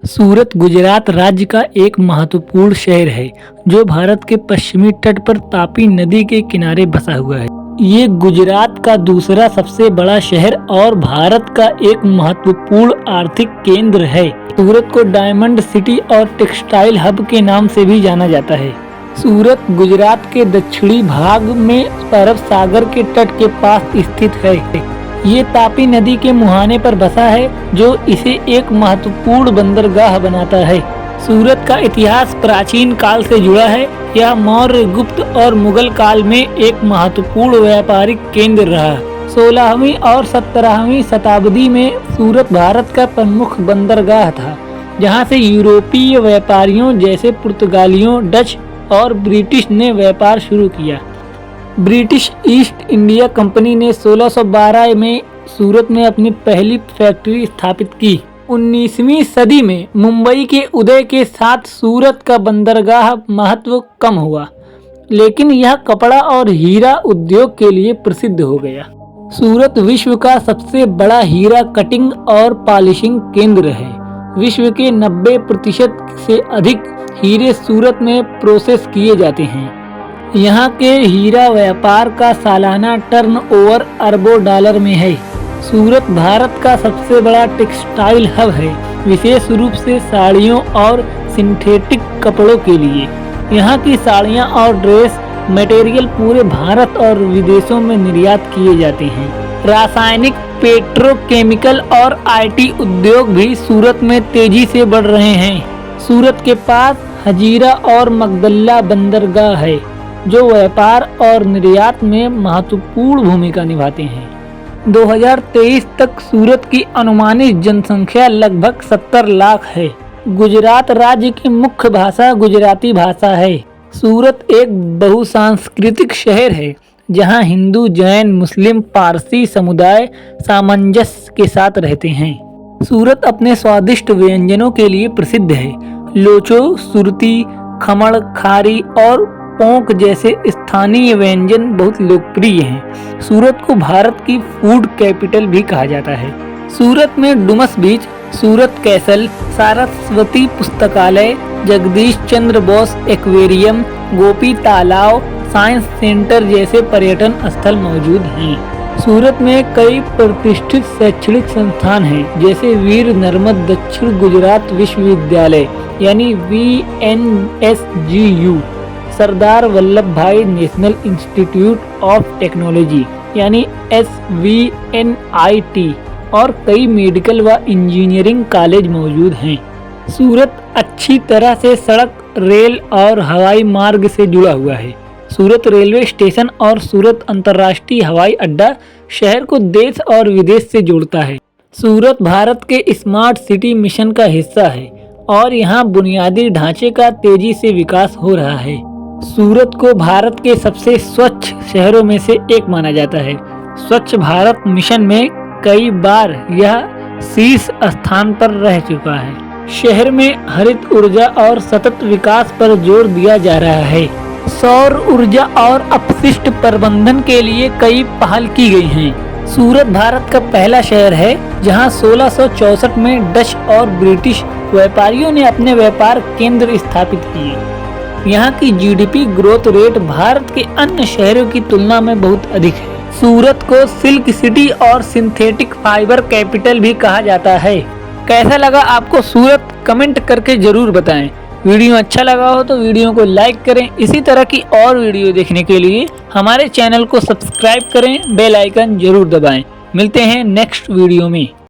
सूरत गुजरात राज्य का एक महत्वपूर्ण शहर है जो भारत के पश्चिमी तट पर तापी नदी के किनारे बसा हुआ है। ये गुजरात का दूसरा सबसे बड़ा शहर और भारत का एक महत्वपूर्ण आर्थिक केंद्र है। सूरत को डायमंड सिटी और टेक्सटाइल हब के नाम से भी जाना जाता है। सूरत गुजरात के दक्षिणी भाग में अरब सागर के तट के पास स्थित है। ये तापी नदी के मुहाने पर बसा है जो इसे एक महत्वपूर्ण बंदरगाह बनाता है। सूरत का इतिहास प्राचीन काल से जुड़ा है। यह मौर्य, गुप्त और मुगल काल में एक महत्वपूर्ण व्यापारिक केंद्र रहा। 16वीं और 17वीं शताब्दी में सूरत भारत का प्रमुख बंदरगाह था, जहां से यूरोपीय व्यापारियों जैसे पुर्तगालियों, डच और ब्रिटिश ने व्यापार शुरू किया। ब्रिटिश ईस्ट इंडिया कंपनी ने 1612 में सूरत में अपनी पहली फैक्ट्री स्थापित की। 19वीं सदी में मुंबई के उदय के साथ सूरत का बंदरगाह महत्व कम हुआ, लेकिन यह कपड़ा और हीरा उद्योग के लिए प्रसिद्ध हो गया। सूरत विश्व का सबसे बड़ा हीरा कटिंग और पॉलिशिंग केंद्र है। विश्व के 90% से अधिक हीरे सूरत में प्रोसेस किए जाते हैं। यहाँ के हीरा व्यापार का सालाना टर्नओवर अरबों डॉलर में है। सूरत भारत का सबसे बड़ा टेक्सटाइल हब है, विशेष रूप से साड़ियों और सिंथेटिक कपड़ों के लिए। यहाँ की साड़ियाँ और ड्रेस मटेरियल पूरे भारत और विदेशों में निर्यात किए जाते हैं। रासायनिक, पेट्रोकेमिकल और IT उद्योग भी सूरत में तेजी से बढ़ रहे हैं। सूरत के पास हजीरा और मगदल्ला बंदरगाह है जो व्यापार और निर्यात में महत्वपूर्ण भूमिका निभाते हैं। 2023 तक सूरत की अनुमानित जनसंख्या लगभग 70 लाख है। गुजरात राज्य की मुख्य भाषा गुजराती भाषा है। सूरत एक बहुसांस्कृतिक शहर है जहां हिंदू, जैन, मुस्लिम, पारसी समुदाय सामंजस्य के साथ रहते हैं। सूरत अपने स्वादिष्ट व्यंजनों के लिए प्रसिद्ध है। लोचो, सुरती, खमण, खारी और पोंक जैसे स्थानीय व्यंजन बहुत लोकप्रिय हैं। सूरत को भारत की फूड कैपिटल भी कहा जाता है। सूरत में डुमस बीच, सूरत कैसल, सारस्वती पुस्तकालय, जगदीश चंद्र बोस एक्वेरियम, गोपी तालाब, साइंस सेंटर जैसे पर्यटन स्थल मौजूद हैं। सूरत में कई प्रतिष्ठित शैक्षणिक संस्थान हैं, जैसे वीर नर्मद दक्षिण गुजरात विश्वविद्यालय यानी VNSGU, सरदार वल्लभ भाई नेशनल इंस्टीट्यूट ऑफ टेक्नोलॉजी यानी SVNIT और कई मेडिकल व इंजीनियरिंग कॉलेज मौजूद हैं। सूरत अच्छी तरह से सड़क, रेल और हवाई मार्ग से जुड़ा हुआ है। सूरत रेलवे स्टेशन और सूरत अंतर्राष्ट्रीय हवाई अड्डा शहर को देश और विदेश से जोड़ता है। सूरत भारत के स्मार्ट सिटी मिशन का हिस्सा है और यहाँ बुनियादी ढांचे का तेजी से विकास हो रहा है। सूरत को भारत के सबसे स्वच्छ शहरों में से एक माना जाता है। स्वच्छ भारत मिशन में कई बार यह शीर्ष स्थान पर रह चुका है। शहर में हरित ऊर्जा और सतत विकास पर जोर दिया जा रहा है। सौर ऊर्जा और अपशिष्ट प्रबंधन के लिए कई पहल की गई हैं। सूरत भारत का पहला शहर है जहां 1664 में डच और ब्रिटिश व्यापारियों ने अपने व्यापार केंद्र स्थापित किए। यहाँ की GDP ग्रोथ रेट भारत के अन्य शहरों की तुलना में बहुत अधिक है। सूरत को सिल्क सिटी और सिंथेटिक फाइबर कैपिटल भी कहा जाता है। कैसा लगा आपको सूरत, कमेंट करके जरूर बताएं। वीडियो अच्छा लगा हो तो वीडियो को लाइक करें। इसी तरह की और वीडियो देखने के लिए हमारे चैनल को सब्सक्राइब करें, बेल आइकन जरूर दबाएं। मिलते हैं नेक्स्ट वीडियो में।